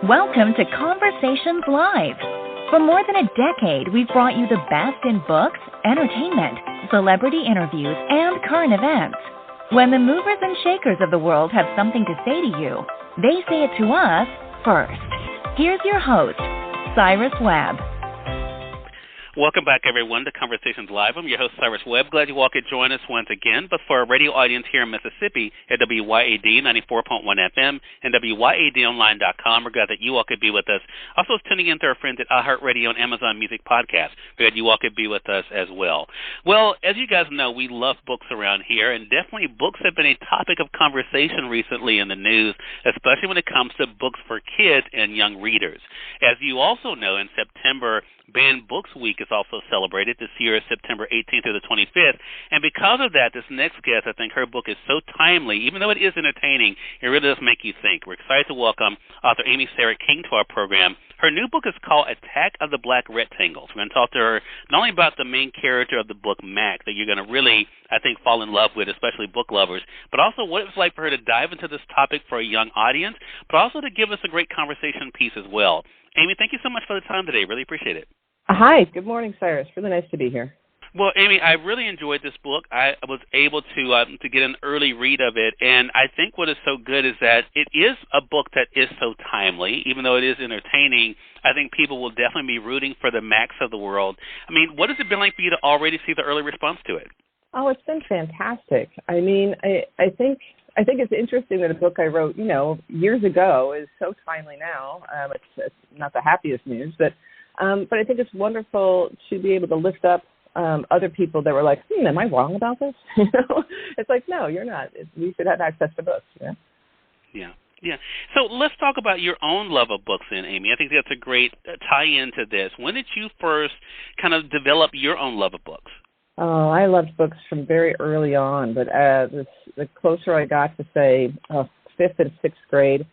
Welcome to Conversations Live. For more than a decade, we've brought you the best in books, entertainment, celebrity interviews, and current events. When the movers and shakers of the world have something to say to you, they say it to us first. Here's your host, Cyrus Webb. Welcome back, everyone, to Conversations Live. I'm your host, Cyrus Webb. Glad you all could join us once again. But for our radio audience here in Mississippi at WYAD 94.1 FM and WYADonline.com, we're glad that you all could be with us. Also, tuning in to our friends at iHeartRadio and Amazon Music Podcast. We're glad you all could be with us as well. Well, as you guys know, we love books around here, and definitely books have been a topic of conversation recently in the news, especially when it comes to books for kids and young readers. As you also know, in September, Banned Books Week is also celebrated. This year is September 18th through the 25th. And because of that, this next guest, I think her book is so timely. Even though it is entertaining, it really does make you think. We're excited to welcome author Amy Sarig King to our program. Her new book is called Attack of the Black Rectangles. We're going to talk to her not only about the main character of the book, Mac, that you're going to really, I think, fall in love with, especially book lovers, but also what it's like for her to dive into this topic for a young audience, but also to give us a great conversation piece as well. Amy, thank you so much for the time today. Really appreciate it. Hi. Good morning, Cyrus. Really nice to be here. Well, Amy, I really enjoyed this book. I was able to get an early read of it, and I think what is so good is that it is a book that is so timely. Even though it is entertaining, I think people will definitely be rooting for the Macs of the world. I mean, what has it been like for you to already see the early response to it? Oh, it's been fantastic. I mean, I think it's interesting that a book I wrote, years ago is so timely now. It's not the happiest news, but I think it's wonderful to be able to lift up other people that were like, am I wrong about this? It's like, no, you're not. We should have access to books. Yeah. So let's talk about your own love of books then, Amy. I think that's a great tie-in to this. When did you first kind of develop your own love of books? Oh, I loved books from very early on, but the closer I got to, say, 5th and 6th grade,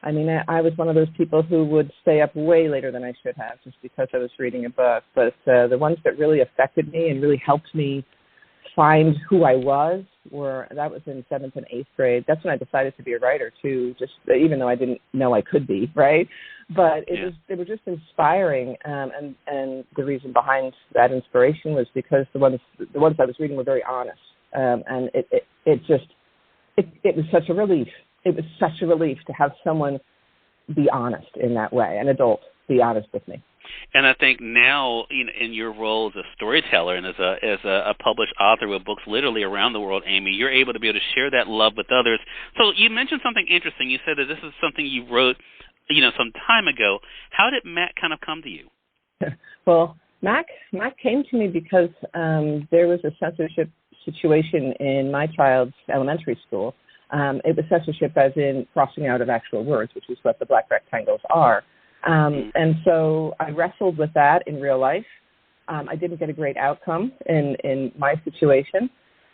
I mean, I was one of those people who would stay up way later than I should have just because I was reading a book. But the ones that really affected me and really helped me find who I was that was in 7th and 8th grade. That's when I decided to be a writer, too, just even though I didn't know I could be, right? But they were just inspiring, and the reason behind that inspiration was because the ones I was reading were very honest, and it was such a relief. It was such a relief to have someone be honest in that way, an adult be honest with me. And I think now, in your role as a storyteller and as a published author with books literally around the world, Amy, you're able to be able to share that love with others. So you mentioned something interesting. You said that this is something you wrote, some time ago. How did Mac kind of come to you? Well, Mac came to me because there was a censorship situation in my child's elementary school. It was censorship as in crossing out of actual words, which is what the black rectangles are. And so I wrestled with that in real life. I didn't get a great outcome in my situation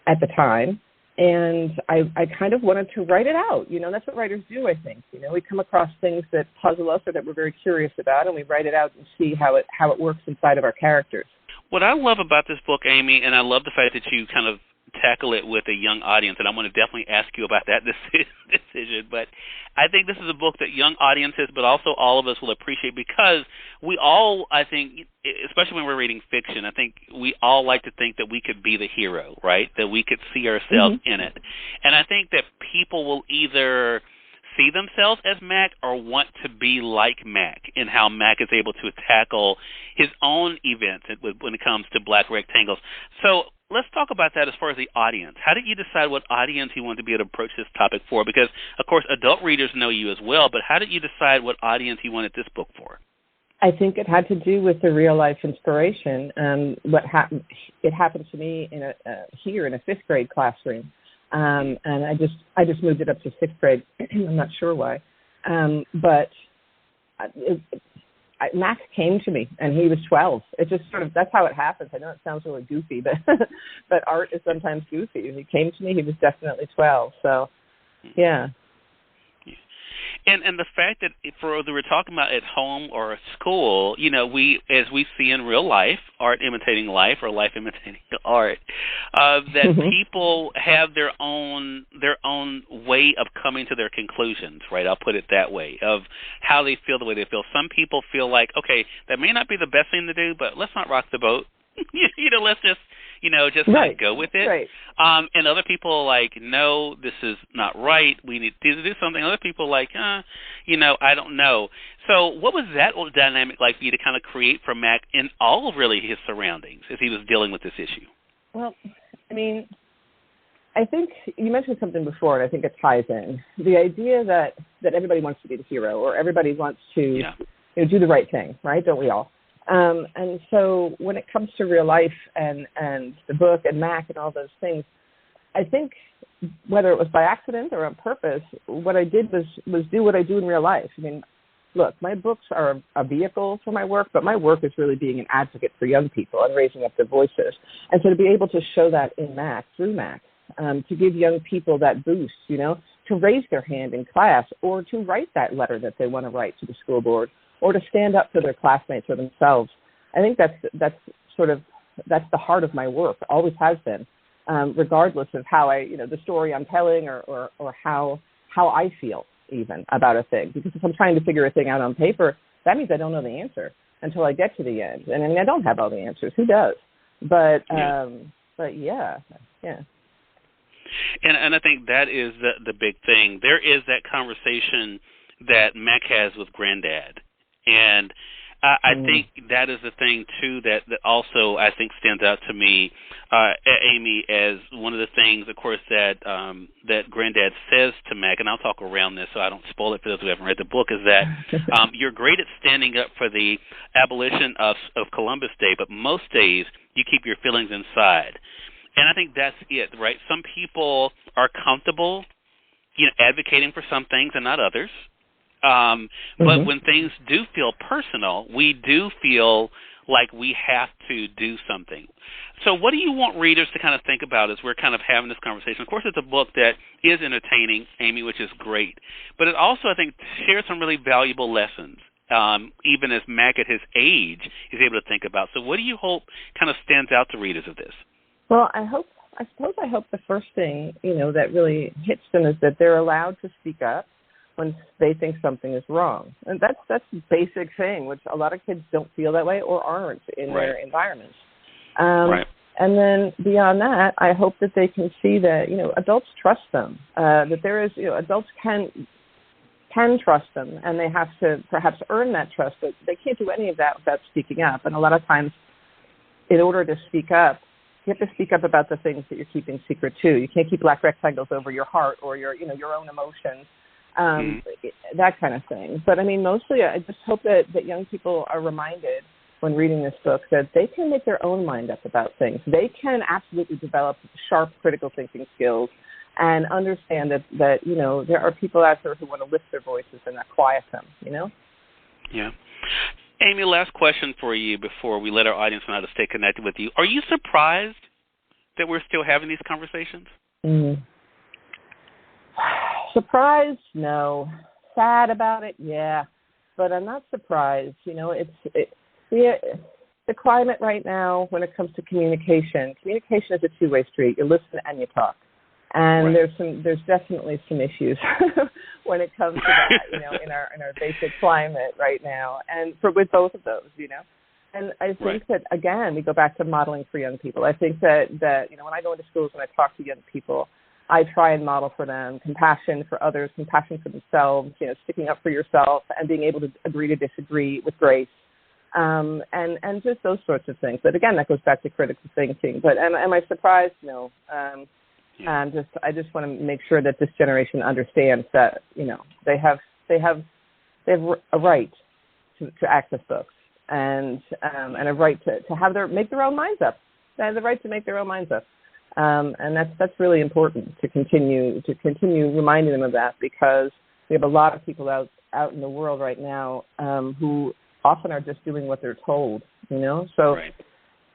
at the time. And I kind of wanted to write it out. That's what writers do, I think. We come across things that puzzle us or that we're very curious about, and we write it out and see how it works inside of our characters. What I love about this book, Amy, and I love the fact that you kind of tackle it with a young audience, and I want to definitely ask you about that decision, but I think this is a book that young audiences, but also all of us will appreciate because we all, I think, especially when we're reading fiction, I think we all like to think that we could be the hero, right? That we could see ourselves in it. And I think that people will either see themselves as Mac or want to be like Mac in how Mac is able to tackle his own events when it comes to black rectangles. So let's talk about that as far as the audience. How did you decide what audience you wanted to be able to approach this topic for? Because, of course, adult readers know you as well, but how did you decide what audience you wanted this book for? I think it had to do with the real-life inspiration. What happened? It happened to me here in a 5th grade classroom. And I just moved it up to 6th grade. I'm not sure why. But Max came to me, and he was 12. It just that's how it happens. I know it sounds really goofy, but art is sometimes goofy. He came to me, he was definitely 12. So, yeah. And the fact that we're talking about at home or at school, as we see in real life, art imitating life or life imitating art, that people have their own way of coming to their conclusions, right? I'll put it that way, of how they feel the way they feel. Some people feel like, okay, that may not be the best thing to do, but let's not rock the boat. Let's just kind of go with it. Right. And other people are like, no, this is not right. We need to do something. Other people are like, I don't know. So what was that dynamic like for you to kind of create for Mac in all of really his surroundings as he was dealing with this issue? Well, I mean, I think you mentioned something before, and I think it ties in. The idea that everybody wants to be the hero, or everybody wants to do the right thing, right? Don't we all? And so when it comes to real life and the book and Mac and all those things, I think whether it was by accident or on purpose, what I did was do what I do in real life. I mean, look, my books are a vehicle for my work, but my work is really being an advocate for young people and raising up their voices. And so to be able to show that in Mac, through Mac, to give young people that boost, to raise their hand in class or to write that letter that they want to write to the school board, or to stand up for their classmates or themselves. I think that's the heart of my work, always has been, regardless of how the story I'm telling or how I feel even about a thing. Because if I'm trying to figure a thing out on paper, that means I don't know the answer until I get to the end. And I mean, I don't have all the answers. Who does? But yeah. And I think that is the big thing. There is that conversation that Mac has with Granddad. And I think that is the thing, too, that also I think stands out to me, Amy, as one of the things, of course, that Granddad says to Mac, and I'll talk around this so I don't spoil it for those who haven't read the book, is that you're great at standing up for the abolition of Columbus Day, but most days you keep your feelings inside. And I think that's it, right? Some people are comfortable, advocating for some things and not others. But when things do feel personal, we do feel like we have to do something. So what do you want readers to kind of think about as we're kind of having this conversation? Of course, it's a book that is entertaining, Amy, which is great. But it also, I think, shares some really valuable lessons, even as Mac at his age is able to think about. So what do you hope kind of stands out to readers of this? Well, I hope the first thing, that really hits them is that they're allowed to speak up when they think something is wrong. And that's a basic thing, which a lot of kids don't feel that way or aren't in their environments. And then beyond that, I hope that they can see that, adults trust them, that there is, adults can trust them, and they have to perhaps earn that trust, but they can't do any of that without speaking up. And a lot of times, in order to speak up, you have to speak up about the things that you're keeping secret too. You can't keep black rectangles over your heart or your own emotions. That kind of thing. But I mean, mostly I just hope that young people are reminded when reading this book that they can make their own mind up about things. They can absolutely develop sharp critical thinking skills and understand that there are people out there who want to lift their voices and not quiet them, Yeah. Amy, last question for you before we let our audience know how to stay connected with you. Are you surprised that we're still having these conversations? Surprised? No. Sad about it? Yeah. But I'm not surprised. The climate right now when it comes to communication is a two-way street. You listen and you talk. And there's definitely some issues when it comes to that, in our basic climate right now, and with both of those, And I think that, again, we go back to modeling for young people. I think that when I go into schools and I talk to young people, I try and model for them compassion for others, compassion for themselves, sticking up for yourself and being able to agree to disagree with grace, and just those sorts of things. But again, that goes back to critical thinking. But am I surprised? No. I just want to make sure that this generation understands that they have a right to access books and a right to make their own minds up. They have the right to make their own minds up. And that's really important to continue reminding them of that, because we have a lot of people out in the world right now who often are just doing what they're told, So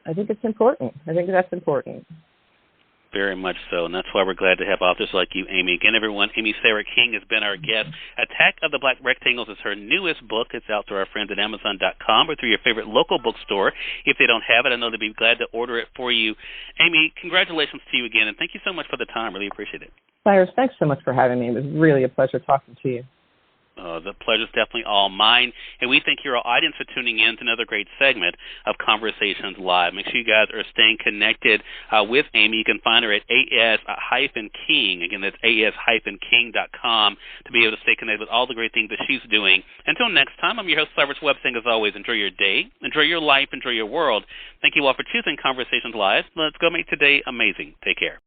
I think it's important. I think that's important. Very much so, and that's why we're glad to have authors like you, Amy. Again, everyone, Amy Sarig King has been our guest. Attack of the Black Rectangles is her newest book. It's out through our friends at Amazon.com or through your favorite local bookstore. If they don't have it, I know they'd be glad to order it for you. Amy, congratulations to you again, and thank you so much for the time. Really appreciate it. Cyrus, thanks so much for having me. It was really a pleasure talking to you. The pleasure's definitely all mine, and we thank your audience for tuning in to another great segment of Conversations Live. Make sure you guys are staying connected with Amy. You can find her at as-king. Again, that's as-king.com to be able to stay connected with all the great things that she's doing. Until next time, I'm your host, Cyrus Webb, saying as always, enjoy your day, enjoy your life, enjoy your world. Thank you all for choosing Conversations Live. Let's go make today amazing. Take care.